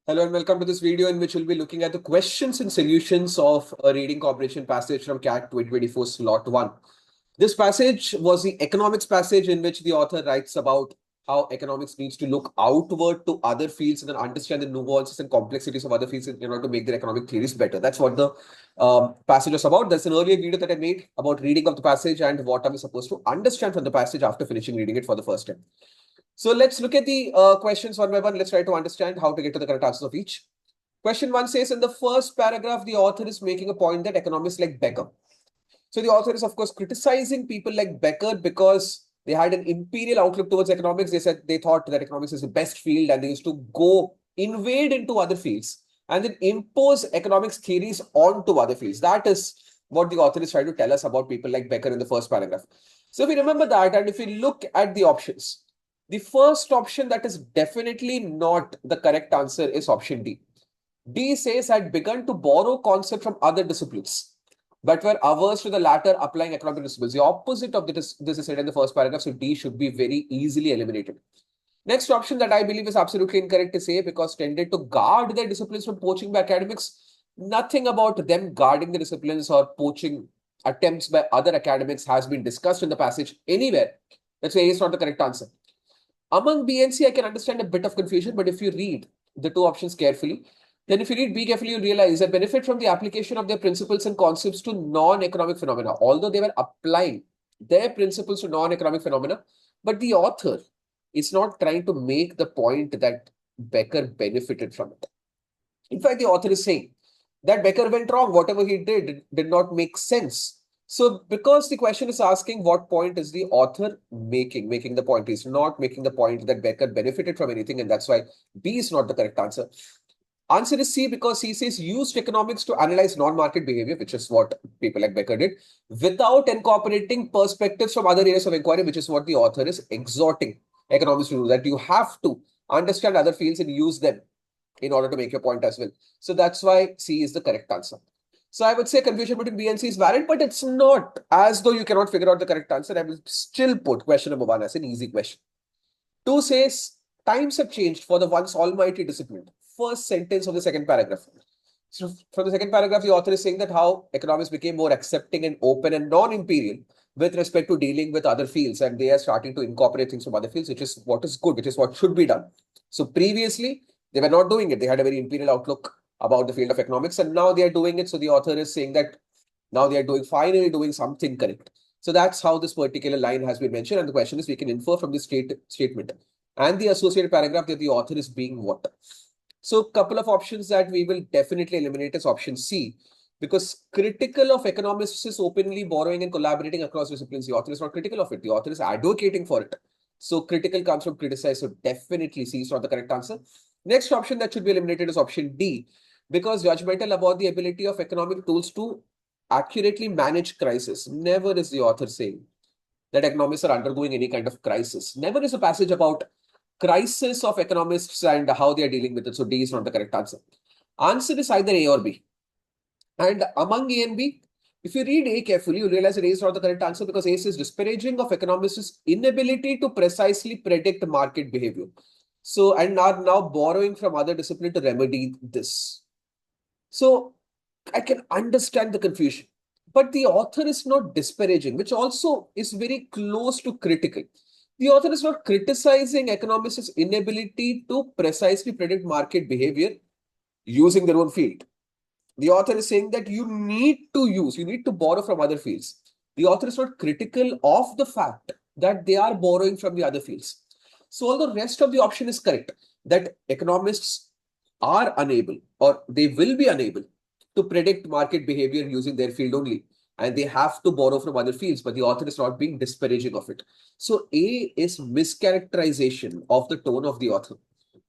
Hello and welcome to this video in which we'll be looking at the questions and solutions of a reading comprehension passage from CAT 2024 slot 1. This passage was the economics passage in which the author writes about how economics needs to look outward to other fields and then understand the nuances and complexities of other fields in order to make their economic theories better. That's what the passage was about. There's an earlier video that I made about reading of the passage and what are we supposed to understand from the passage after finishing reading it for the first time. So let's look at the questions one by one. Let's try to understand how to get to the correct answers of each. Question 1 says, in the first paragraph, the author is making a point that economists like Becker. So the author is, of course, criticizing people like Becker because they had an imperial outlook towards economics. They said they thought that economics is the best field and they used to go invade into other fields and then impose economics theories onto other fields. That is what the author is trying to tell us about people like Becker in the first paragraph. So if we remember that and if we look at the options, the first option that is definitely not the correct answer is option D. D says had begun to borrow concepts from other disciplines, but were averse to the latter applying economic principles. The opposite of this is said in the first paragraph, so D should be very easily eliminated. Next option that I believe is absolutely incorrect is A, because tended to guard their disciplines from poaching by academics. Nothing about them guarding the disciplines or poaching attempts by other academics has been discussed in the passage anywhere. That's why A is not the correct answer. Among B and C, I can understand a bit of confusion, but if you read the two options carefully, then if you read B carefully, you realize that benefit from the application of their principles and concepts to non-economic phenomena, although they were applying their principles to non-economic phenomena, but the author is not trying to make the point that Becker benefited from it. In fact, the author is saying that Becker went wrong. Whatever he did not make sense. So because the question is asking what point is the author making the point. He's not making the point that Becker benefited from anything, and that's why B is not the correct answer. Answer is C, because he says used economics to analyze non-market behavior, which is what people like Becker did, without incorporating perspectives from other areas of inquiry, which is what the author is exhorting economists to do, that you have to understand other fields and use them in order to make your point as well. So that's why C is the correct answer. So I would say confusion between B and C is valid, but it's not as though you cannot figure out the correct answer. I will still put question number 1 as an easy question. 2 says, times have changed for the once almighty discipline. First sentence of the second paragraph. So from the second paragraph, the author is saying that how economists became more accepting and open and non-imperial with respect to dealing with other fields, and they are starting to incorporate things from other fields, which is what is good, which is what should be done. So previously, they were not doing it. They had a very imperial outlook about the field of economics, and now they are doing it. So the author is saying that now they are finally doing something correct. So that's how this particular line has been mentioned. And the question is, we can infer from this statement and the associated paragraph that the author is being what? So a couple of options that we will definitely eliminate is option C, because critical of economists is openly borrowing and collaborating across disciplines. The author is not critical of it. The author is advocating for it. So critical comes from criticize. So definitely C is not the correct answer. Next option that should be eliminated is option D, because judgmental about the ability of economic tools to accurately manage crisis. Never is the author saying that economists are undergoing any kind of crisis. Never is a passage about crisis of economists and how they are dealing with it. So D is not the correct answer. Answer is either A or B. And among A and B, if you read A carefully, you realize that A is not the correct answer, because A is disparaging of economists' inability to precisely predict market behavior. So, and are now borrowing from other discipline to remedy this. So I can understand the confusion, but the author is not disparaging, which also is very close to critical. The author is not criticizing economists' inability to precisely predict market behavior using their own field. The author is saying that you need to borrow from other fields. The author is not critical of the fact that they are borrowing from the other fields. So all the rest of the option is correct, that economists are unable, or they will be unable, to predict market behavior using their field only, and they have to borrow from other fields, but the author is not being disparaging of it. So A is mischaracterization of the tone of the author.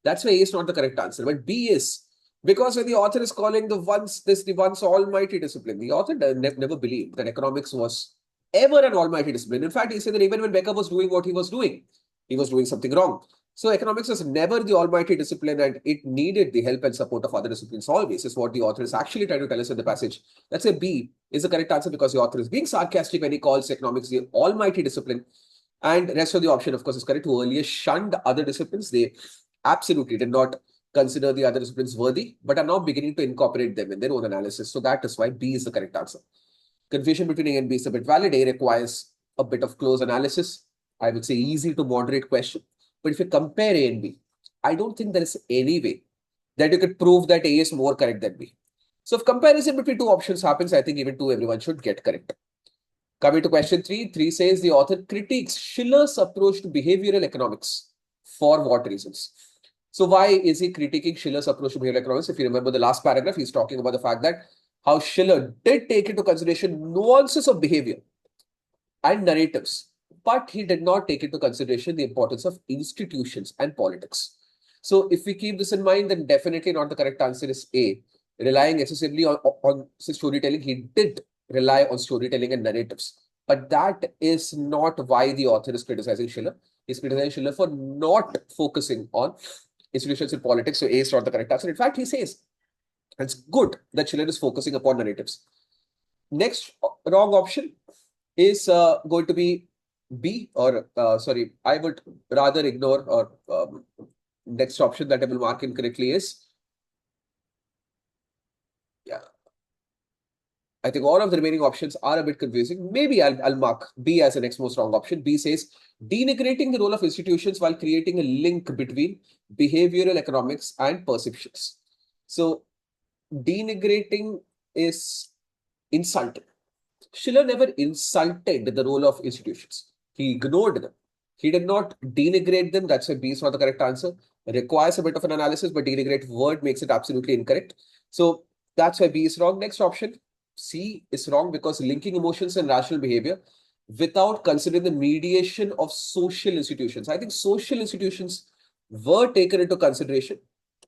That's why A is not the correct answer, but B is, because when the author is calling the once almighty discipline, the author never believed that economics was ever an almighty discipline. In fact, he said that even when Becker was doing what he was doing something wrong. So economics was never the almighty discipline, and it needed the help and support of other disciplines always, is what the author is actually trying to tell us in the passage. Let's say B is the correct answer, because the author is being sarcastic when he calls economics the almighty discipline. And rest of the option, of course, is correct. Who earlier shunned other disciplines, they absolutely did not consider the other disciplines worthy, but are now beginning to incorporate them in their own analysis. So that is why B is the correct answer. Confusion between A and B is a bit valid. A requires a bit of close analysis. I would say easy to moderate question. But if you compare A and B, I don't think there is any way that you could prove that A is more correct than B. So if comparison between two options happens, I think even two, everyone should get correct. Coming to question 3, 3 says the author critiques Schiller's approach to behavioral economics. For what reasons? So why is he critiquing Schiller's approach to behavioral economics? If you remember the last paragraph, he's talking about the fact that how Schiller did take into consideration nuances of behavior and narratives, but he did not take into consideration the importance of institutions and politics. So if we keep this in mind, then definitely not the correct answer is A. Relying excessively on storytelling, he did rely on storytelling and narratives. But that is not why the author is criticizing Schiller. He's criticizing Schiller for not focusing on institutions and politics. So A is not the correct answer. In fact, he says it's good that Schiller is focusing upon narratives. Next wrong option is going to be B, or sorry, I would rather ignore, or next option that I will mark incorrectly is, yeah, I think all of the remaining options are a bit confusing. Maybe I'll mark B as the next most wrong option. B says denigrating the role of institutions while creating a link between behavioral economics and perceptions. So denigrating is insulting. Schiller never insulted the role of institutions. He ignored them. He did not denigrate them. That's why B is not the correct answer. It requires a bit of an analysis, but denigrate word makes it absolutely incorrect. So that's why B is wrong. Next option, C is wrong because linking emotions and rational behavior without considering the mediation of social institutions. I think social institutions were taken into consideration.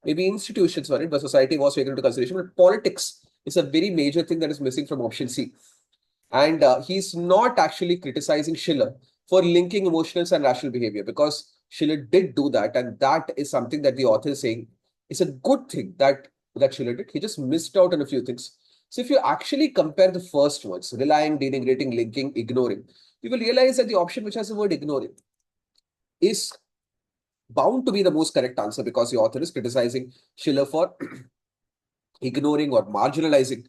Maybe institutions weren't, but society was taken into consideration. But politics is a very major thing that is missing from option C. And he's not actually criticizing Schiller for linking emotions and rational behavior, because Schiller did do that. And that is something that the author is saying is a good thing that Schiller did. He just missed out on a few things. So if you actually compare the first words, relying, denigrating, linking, ignoring, you will realize that the option which has the word ignoring is bound to be the most correct answer, because the author is criticizing Schiller for ignoring or marginalizing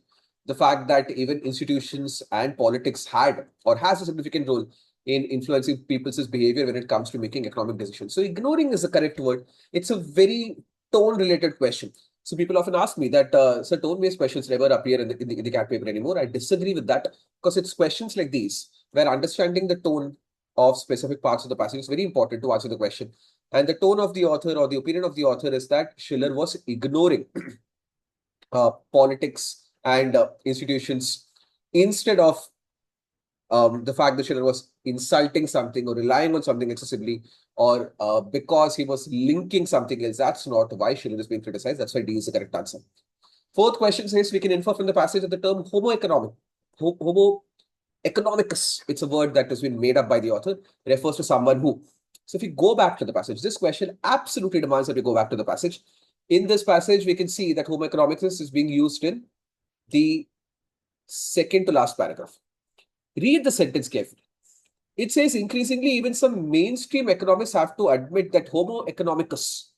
the fact that even institutions and politics had or has a significant role in influencing people's behavior when it comes to making economic decisions. So ignoring is the correct word. It's a very tone-related question. So people often ask me that, sir, tone-based questions never appear in the CAT paper anymore. I disagree with that, because it's questions like these where understanding the tone of specific parts of the passage is very important to answer the question. And the tone of the author or the opinion of the author is that Schiller was ignoring politics and institutions, instead of the fact that Schiller was insulting something or relying on something excessively, or because he was linking something else. That's not why Schiller is being criticized. That's why D is the correct answer. Fourth question says we can infer from the passage that the term homo economicus, it's a word that has been made up by the author, refers to someone who. So if we go back to the passage, this question absolutely demands that we go back to the passage. In this passage, we can see that homo economicus is being used in the second to last paragraph. Read the sentence carefully. It says increasingly, even some mainstream economists have to admit that homo economicus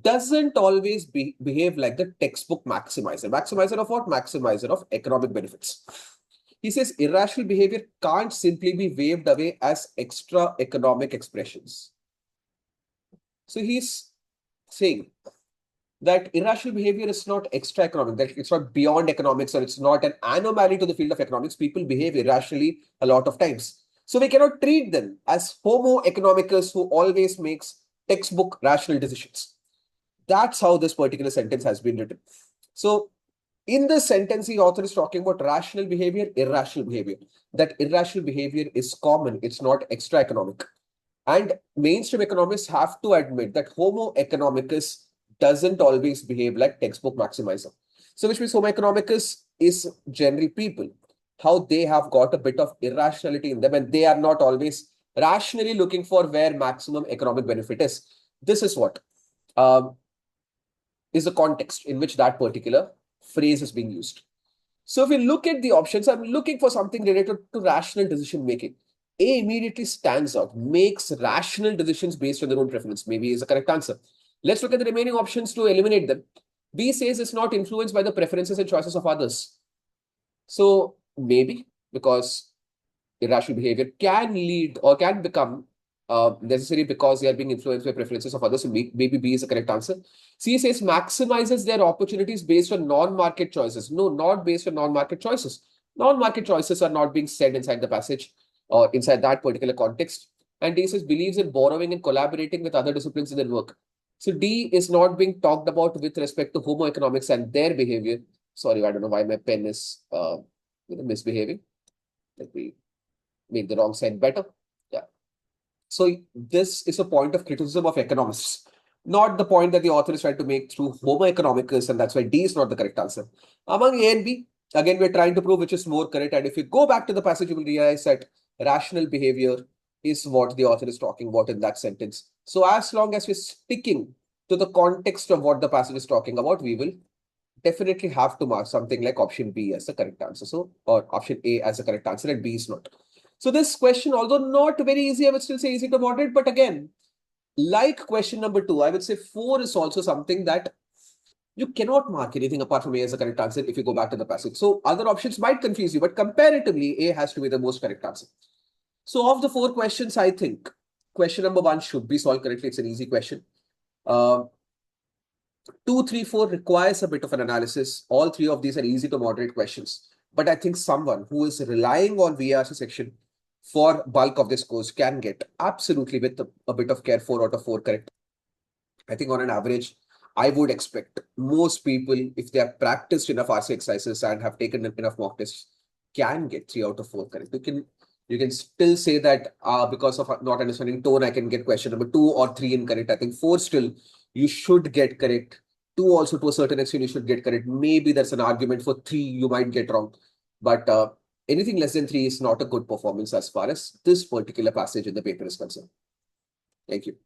doesn't always behave like the textbook maximizer. Maximizer of what? Maximizer of economic benefits. He says irrational behavior can't simply be waved away as extra economic expressions. So he's saying that irrational behavior is not extra economic, that it's not beyond economics, or it's not an anomaly to the field of economics. People behave irrationally a lot of times. So we cannot treat them as homo economicus who always makes textbook rational decisions. That's how this particular sentence has been written. So in this sentence, the author is talking about rational behavior, irrational behavior. That irrational behavior is common. It's not extra economic. And mainstream economists have to admit that homo economicus doesn't always behave like textbook maximizer. So which means homo economicus is generally people, how they have got a bit of irrationality in them, and they are not always rationally looking for where maximum economic benefit is. This is what is the context in which that particular phrase is being used. So if we look at the options, I'm looking for something related to rational decision making. A immediately stands out, makes rational decisions based on their own preference. Maybe is the correct answer. Let's look at the remaining options to eliminate them. B says it's not influenced by the preferences and choices of others. So maybe because irrational behavior can lead or can become necessary because they are being influenced by preferences of others. So maybe B is the correct answer. C says maximizes their opportunities based on non-market choices. No, not based on non-market choices. Non-market choices are not being said inside the passage or inside that particular context. And D says believes in borrowing and collaborating with other disciplines in their work. So D is not being talked about with respect to homo economics and their behavior. Sorry, I don't know why my pen is misbehaving. Let me make the wrong side better. Yeah. So this is a point of criticism of economists, not the point that the author is trying to make through Homo economicus, and that's why D is not the correct answer. Among A and B, again, we're trying to prove which is more correct. And if you go back to the passage, you will realize that rational behavior is what the author is talking about in that sentence. So as long as we're sticking to the context of what the passage is talking about, we will definitely have to mark something like option B as the correct answer. So, or option A as the correct answer, and B is not. So this question, although not very easy, I would still say easy to moderate. But again, like question number 2, I would say 4 is also something that you cannot mark anything apart from A as the correct answer if you go back to the passage. So other options might confuse you, but comparatively, A has to be the most correct answer. So of the 4 questions, I think question number 1 should be solved correctly. It's an easy question. 2, 3, 4 requires a bit of an analysis. All 3 of these are easy to moderate questions. But I think someone who is relying on VRC section for bulk of this course can get absolutely with a bit of care 4 out of 4 correct. I think on an average, I would expect most people, if they have practiced enough RC exercises and have taken enough mock tests, can get 3 out of 4 correct. You can still say that because of not understanding tone, I can get question number 2 or 3 incorrect. I think 4 still you should get correct. 2 also to a certain extent you should get correct. Maybe there's an argument for 3 you might get wrong. But anything less than 3 is not a good performance as far as this particular passage in the paper is concerned. Thank you.